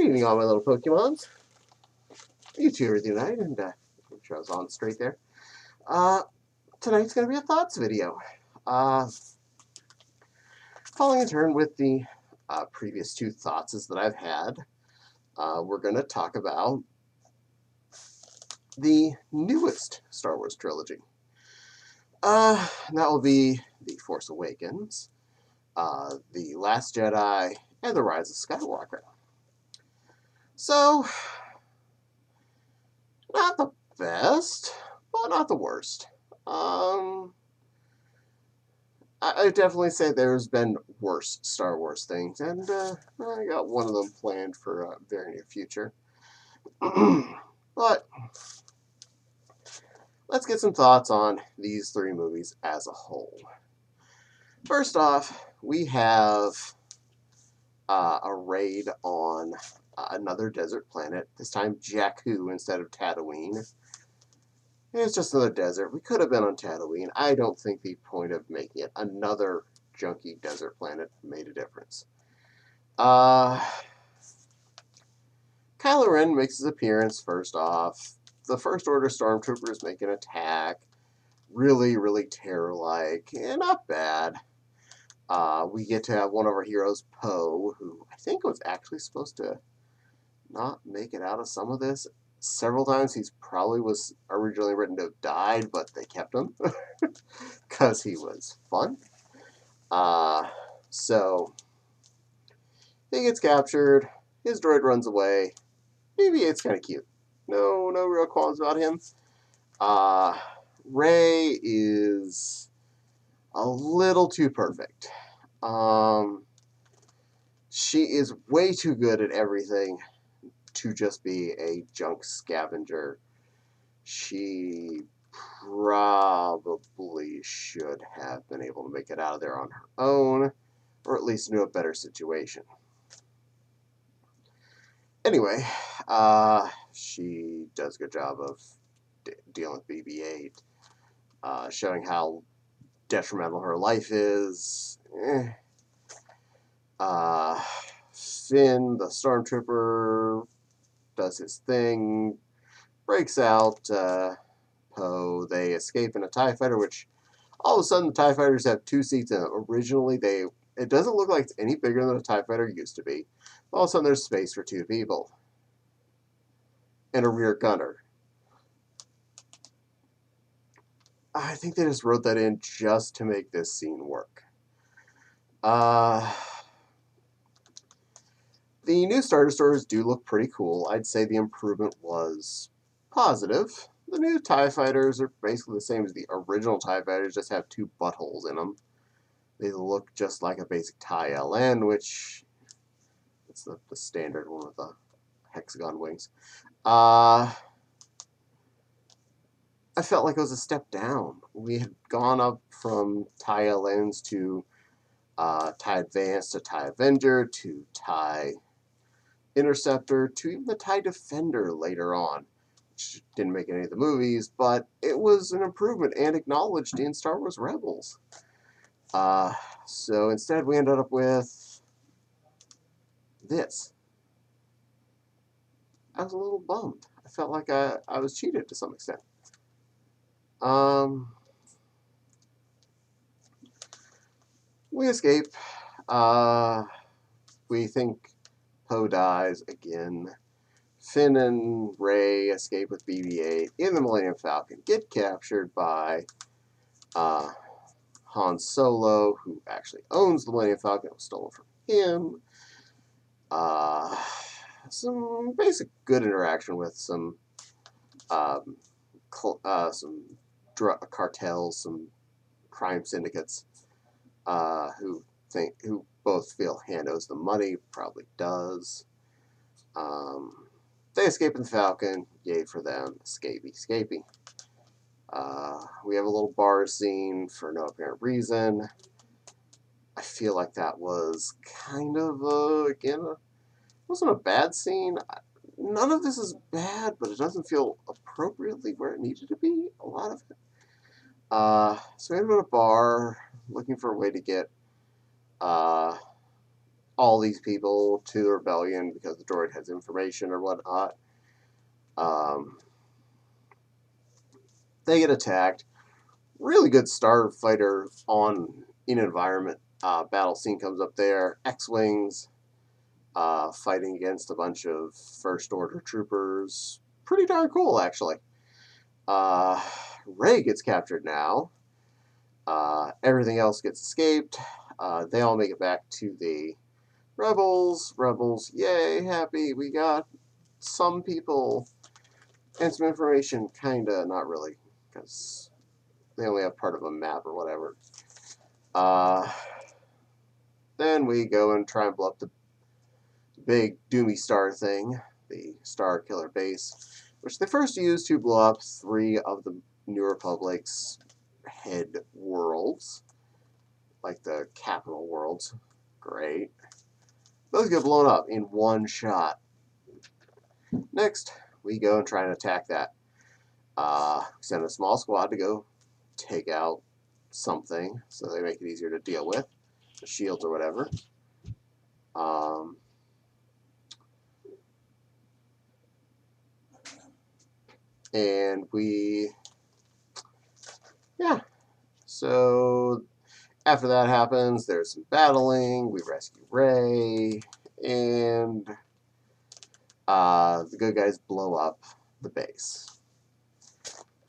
Good evening, all my little Pokemons. Mewtwo with you tonight, and make sure I was on straight there. Tonight's going to be a thoughts video. Following in turn with the previous two thoughts that I've had, we're going to talk about the newest Star Wars trilogy. That will be The Force Awakens, The Last Jedi, and The Rise of Skywalker. So, not the best, but not the worst. I definitely say there's been worse Star Wars things, and I got one of them planned for very near future. But let's get some thoughts on these three movies as a whole. First off, we have a raid on another desert planet, this time Jakku instead of Tatooine. It's just another desert. We could have been on Tatooine. I don't think the point of making it another junky desert planet made a difference. Kylo Ren makes his appearance first off. The First Order stormtroopers make an attack. Really, really terror-like. And not bad. We get to have one of our heroes, Poe, who I think was actually supposed to not make it out of some of this. Several times he probably was originally written to have died, but they kept him because he was fun. So he gets captured. His droid runs away. BB-8's kind of cute. No real qualms about him. Rey is a little too perfect. She is way too good at everything to just be a junk scavenger. She probably should have been able to make it out of there on her own, or at least knew a better situation. Anyway, she does a good job of dealing with BB-8, showing how detrimental her life is. Finn, the stormtrooper, does his thing, breaks out Poe. They escape in a TIE fighter, which all of a sudden the TIE fighters have two seats in it. Originally, it doesn't look like it's any bigger than a TIE fighter used to be. All of a sudden, there's space for two people and a rear gunner. I think they just wrote that in just to make this scene work. The new Star Destroyers do look pretty cool. I'd say the improvement was positive. The new TIE Fighters are basically the same as the original TIE Fighters, just have two buttholes in them. They look just like a basic TIE LN, which it's the standard one with the hexagon wings. I felt like it was a step down. We had gone up from TIE LNs to TIE Advance to TIE Avenger to TIE Interceptor to even the TIE Defender later on, which didn't make any of the movies, but it was an improvement and acknowledged in Star Wars Rebels. So instead we ended up with this. I was a little bummed. I felt like I was cheated to some extent. We escape. We think Poe dies again. Finn and Rey escape with BB-8 in the Millennium Falcon, get captured by Han Solo, who actually owns the Millennium Falcon. It was stolen from him. Some basic good interaction with some cartels, some crime syndicates, who both feel Han owes the money, probably does. They escape in the Falcon. Yay for them. Escapey. We have a little bar scene for no apparent reason. I feel like that was kind of, again, it wasn't a bad scene. None of this is bad, but it doesn't feel appropriately where it needed to be, a lot of it. So we ended up at a bar, looking for a way to get all these people to the rebellion because the droid has information or whatnot. They get attacked. Really good starfighter on in environment battle scene comes up there. X-wings fighting against a bunch of First Order troopers. Pretty darn cool, actually. Rey gets captured now. Everything else gets escaped. They all make it back to the rebels. Rebels, yay, happy. We got some people and some information. Kinda, not really, because they only have part of a map or whatever. Then we go and try and blow up the big Doomy Star thing, the Star Killer base, which they first used to blow up 3 of the New Republic's head worlds, like the capital worlds. Great. Those get blown up in one shot. Next, we go and try and attack that. Send a small squad to go take out something so they make it easier to deal with, the shields or whatever. And so after that happens, there's some battling. We rescue Rey, and the good guys blow up the base.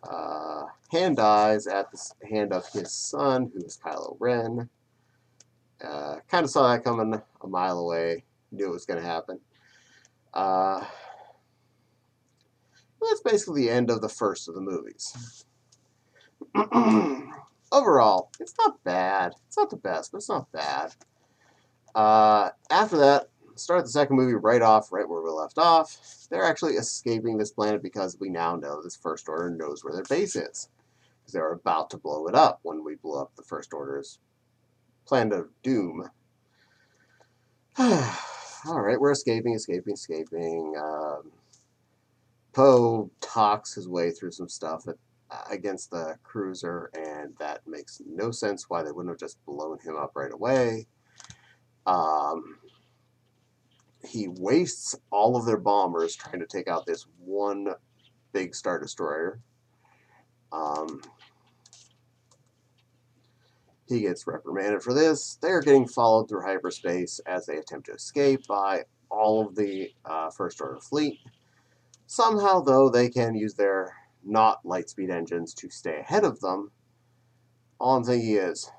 Han dies at the hand of his son, who's Kylo Ren. Kind of saw that coming a mile away. Knew it was going to happen. That's basically the end of the first of the movies. Overall, it's not bad. It's not the best, but it's not bad. After that, start the second movie right where we left off. They're actually escaping this planet because we now know this First Order knows where their base is. Because they're about to blow it up when we blew up the First Order's planet of doom. Alright, we're escaping. Poe talks his way through some stuff against the cruiser, and that makes no sense why they wouldn't have just blown him up right away. He wastes all of their bombers trying to take out this one big Star Destroyer. He gets reprimanded for this. They're getting followed through hyperspace as they attempt to escape by all of the First Order fleet. Somehow, though, they can use their not lightspeed engines to stay ahead of them. All I'm thinking is,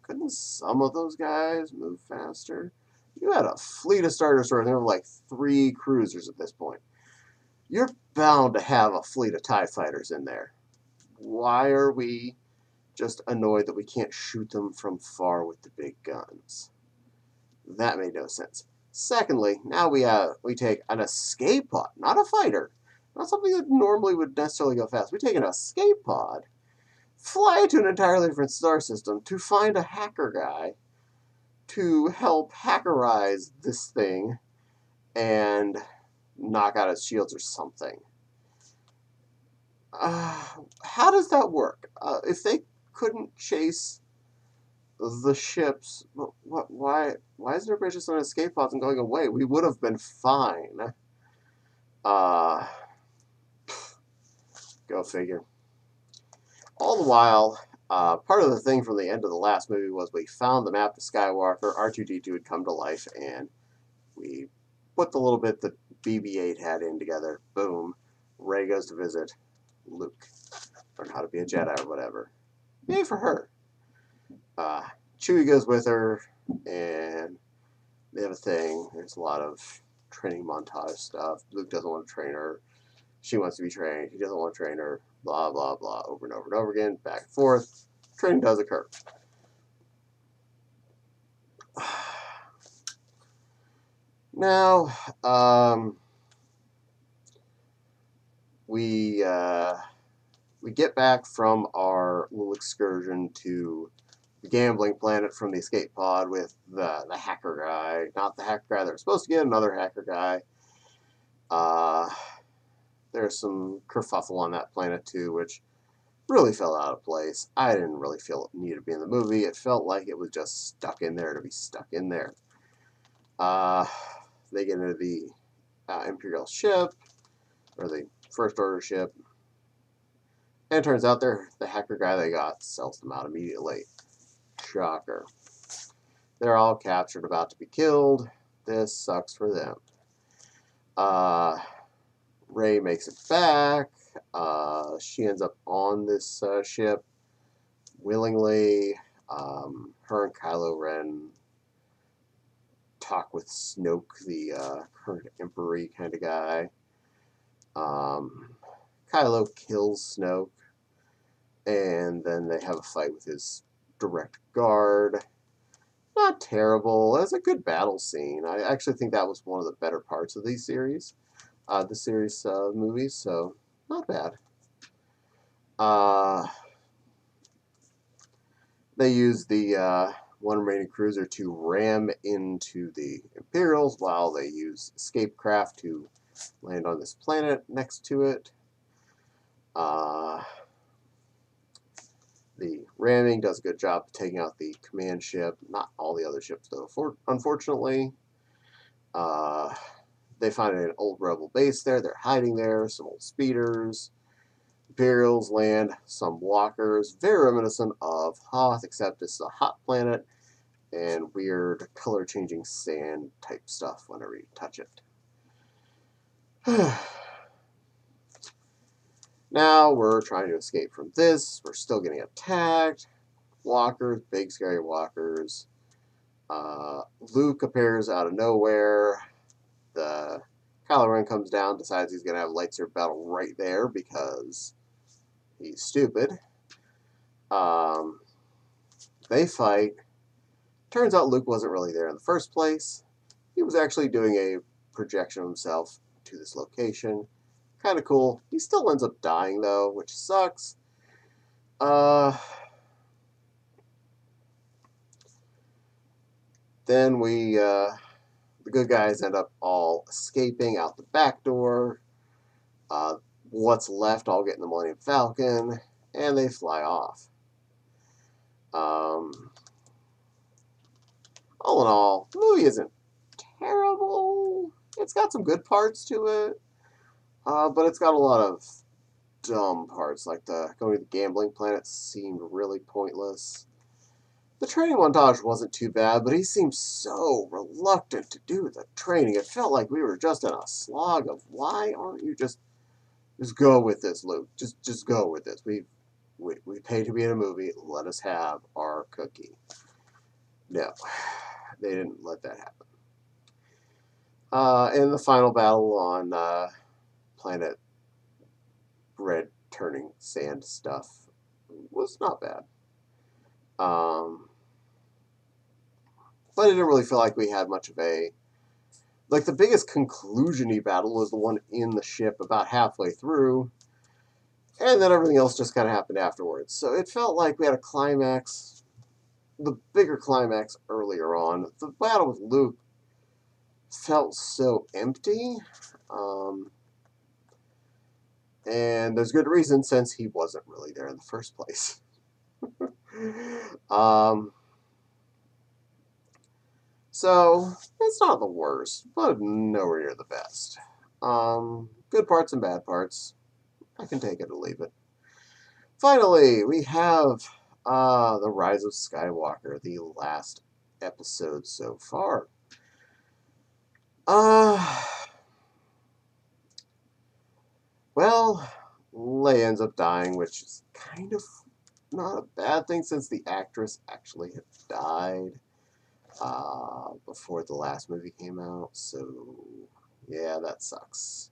couldn't some of those guys move faster? You had a fleet of Star Destroyers, and there were like 3 cruisers at this point. You're bound to have a fleet of TIE fighters in there. Why are we just annoyed that we can't shoot them from far with the big guns? That made no sense. Secondly, now we take an escape pod, not a fighter, not something that normally would necessarily go fast. We take an escape pod, fly it to an entirely different star system to find a hacker guy to help hackerize this thing and knock out its shields or something. How does that work? If they couldn't chase the ships, why is everybody just on escape pods and going away? We would have been fine. Go figure. All the while, part of the thing from the end of the last movie was we found the map to Skywalker. R2-D2 had come to life, and we put the little bit that BB-8 had in together. Boom. Rey goes to visit Luke. Learn how to be a Jedi or whatever. Yay for her. Chewie goes with her, and they have a thing. There's a lot of training montage stuff. Luke doesn't want to train her. She wants to be trained. He doesn't want to train her. Blah, blah, blah. Over and over and over again. Back and forth. Training does occur. Now, we get back from our little excursion to the gambling planet from the escape pod with the hacker guy. Not the hacker guy that we're supposed to get, another hacker guy. There's some kerfuffle on that planet too, which really fell out of place. I didn't really feel it needed to be in the movie. It felt like it was just stuck in there to be stuck in there. Uh, they get into the Imperial ship, or the First Order ship, and it turns out the hacker guy they got sells them out immediately. Shocker. They're all captured, about to be killed. This sucks for them. Rey makes it back. She ends up on this ship willingly. Her and Kylo Ren talk with Snoke, the current Emperor kind of guy. Kylo kills Snoke, and then they have a fight with his direct guard. Not terrible. It's a good battle scene. I actually think that was one of the better parts of the series movies, so not bad. They use the one remaining cruiser to ram into the Imperials while they use escape craft to land on this planet next to it. The ramming does a good job of taking out the command ship. Not all the other ships, though, unfortunately. They find an old rebel base there. They're hiding there. Some old speeders. Imperials land some walkers. Very reminiscent of Hoth, except it's a hot planet and weird color-changing sand type stuff whenever you touch it. Now we're trying to escape from this. We're still getting attacked. Walkers, big scary walkers. Luke appears out of nowhere. The Kylo Ren comes down, decides he's going to have a lightsaber battle right there because he's stupid. They fight. Turns out Luke wasn't really there in the first place. He was actually doing a projection of himself to this location. Kind of cool. He still ends up dying, though, which sucks. Then the good guys end up all escaping out the back door. What's left all get in the Millennium Falcon, and they fly off. All in all, the movie isn't terrible. It's got some good parts to it, but it's got a lot of dumb parts, like going to the gambling planet seemed really pointless. The training montage wasn't too bad, but he seemed so reluctant to do the training. It felt like we were just in a slog of, why aren't you just go with this, Luke? Just go with this. We paid to be in a movie. Let us have our cookie. No, they didn't let that happen. And the final battle on planet red turning sand stuff was not bad. But it didn't really feel like we had much of a... Like, the biggest conclusion-y battle was the one in the ship about halfway through, and then everything else just kind of happened afterwards. So it felt like we had a climax, the bigger climax earlier on. The battle with Luke felt so empty, and there's good reason since he wasn't really there in the first place. So it's not the worst, but nowhere near the best. Good parts and bad parts. I can take it or leave it. Finally, we have the Rise of Skywalker, the last episode so far. Well, Leia ends up dying, which is kind of not a bad thing since the actress actually had died before the last movie came out. So, yeah, that sucks.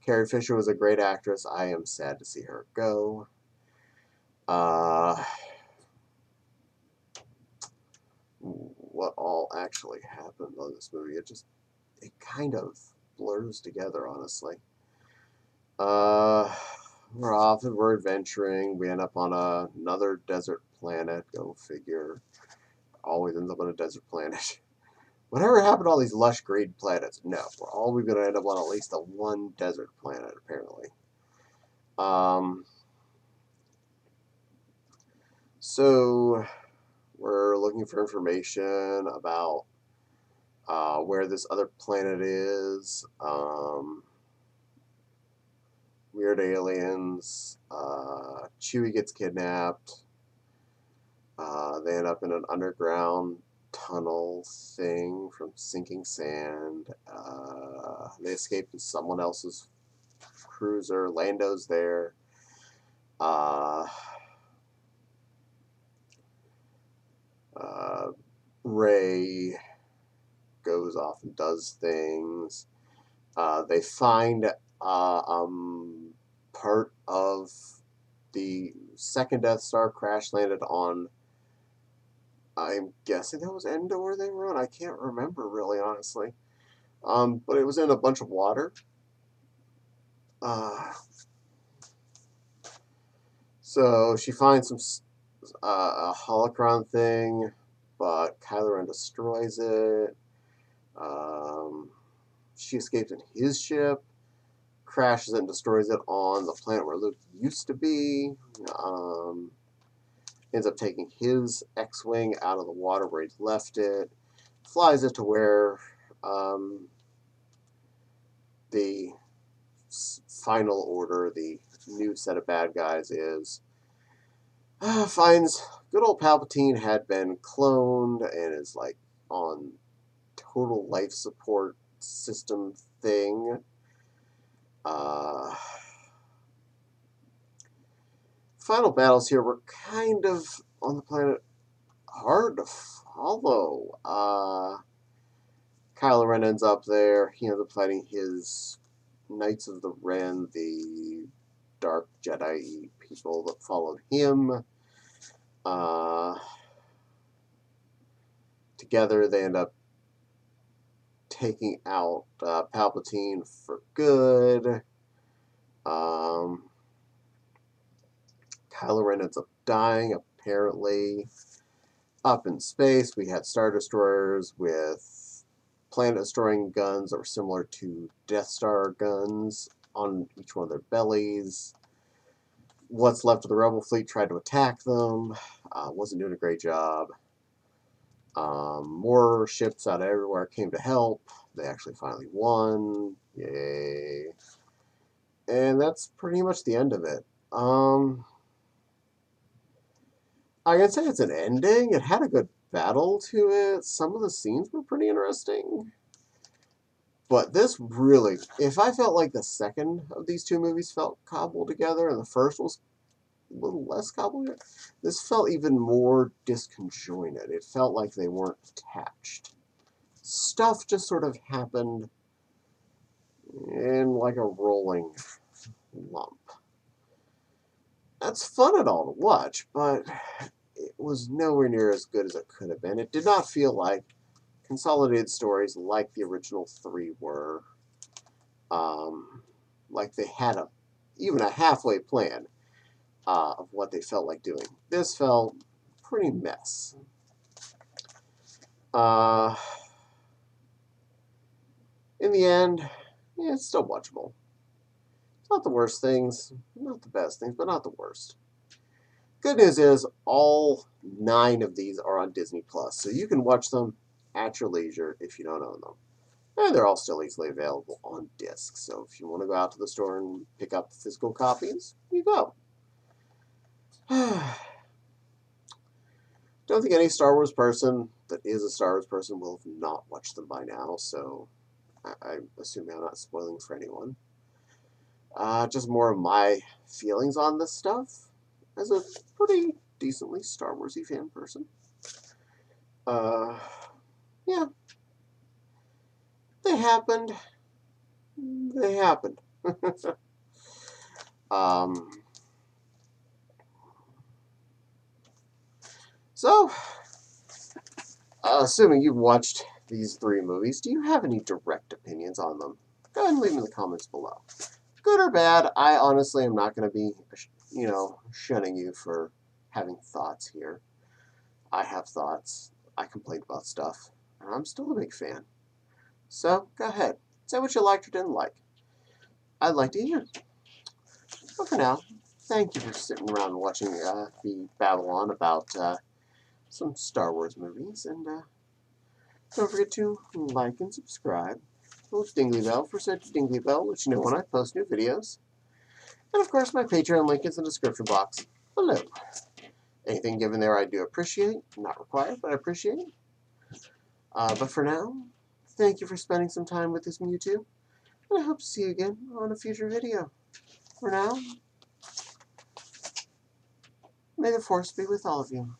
Carrie Fisher was a great actress. I am sad to see her go. What all actually happened on this movie? It kind of blurs together, honestly. We're off and we're adventuring. We end up on another desert planet. Go figure. Always ends up on a desert planet. Whatever happened to all these lush green planets? No, we're always going to end up on at least one desert planet, apparently. So we're looking for information about where this other planet is. Weird aliens. Chewie gets kidnapped. They end up in an underground tunnel thing from sinking sand. They escape in someone else's cruiser. Lando's there. Rey goes off and does things. They find part of the second Death Star crash landed on, I'm guessing that was Endor they were on. I can't remember really, honestly. But it was in a bunch of water. So she finds some a holocron thing, but Kylo Ren destroys it. She escapes in his ship, crashes it and destroys it on the planet where Luke used to be. Ends up taking his X-Wing out of the water where he'd left it, flies it to where the final order, the new set of bad guys is. Finds good old Palpatine had been cloned and is like on total life support system thing. Final battles here were kind of on the planet hard to follow. Kylo Ren ends up there. He ends up fighting his Knights of the Ren, the dark Jedi people that followed him. Together, they end up taking out Palpatine for good. Kylo Ren ends up dying, apparently. Up in space, we had Star Destroyers with planet-destroying guns that were similar to Death Star guns on each one of their bellies. What's left of the Rebel fleet tried to attack them. Wasn't doing a great job. More ships out of everywhere came to help. They actually finally won. Yay. And that's pretty much the end of it. I can say it's an ending. It had a good battle to it. Some of the scenes were pretty interesting. But this really, if I felt like the second of these two movies felt cobbled together and the first was a little less cobbled together, this felt even more disconjointed. It felt like they weren't attached. Stuff just sort of happened in like a rolling lump. That's fun and all to watch, but it was nowhere near as good as it could have been. It did not feel like consolidated stories like the original three were. Like they had even a halfway plan of what they felt like doing. This felt pretty mess. In the end, yeah, it's still watchable. It's not the worst things, not the best things, but not the worst. Good news is all 9 of these are on Disney Plus, so you can watch them at your leisure if you don't own them. And they're all still easily available on disc, so if you want to go out to the store and pick up the physical copies, you go. Don't think any Star Wars person that is a Star Wars person will have not watched them by now, so I'm assuming I'm not spoiling for anyone. Just more of my feelings on this stuff as a pretty decently Star Wars-y fan person. Yeah. They happened. They happened. So, assuming you've watched these 3 movies, do you have any direct opinions on them? Go ahead and leave them in the comments below. Good or bad, I honestly am not going to be, shunning you for having thoughts here. I have thoughts. I complain about stuff. And I'm still a big fan. So, go ahead. Say what you liked or didn't like. I'd like to hear. But for now, thank you for sitting around and watching me babble on about some Star Wars movies. And Don't forget to like and subscribe. Little dingly bell for such a dingly bell, let you know when I post new videos. And of course, my Patreon link is in the description box below. Anything given there I do appreciate. Not required, but I appreciate. But for now, thank you for spending some time with this Mewtwo. And I hope to see you again on a future video. For now, may the Force be with all of you.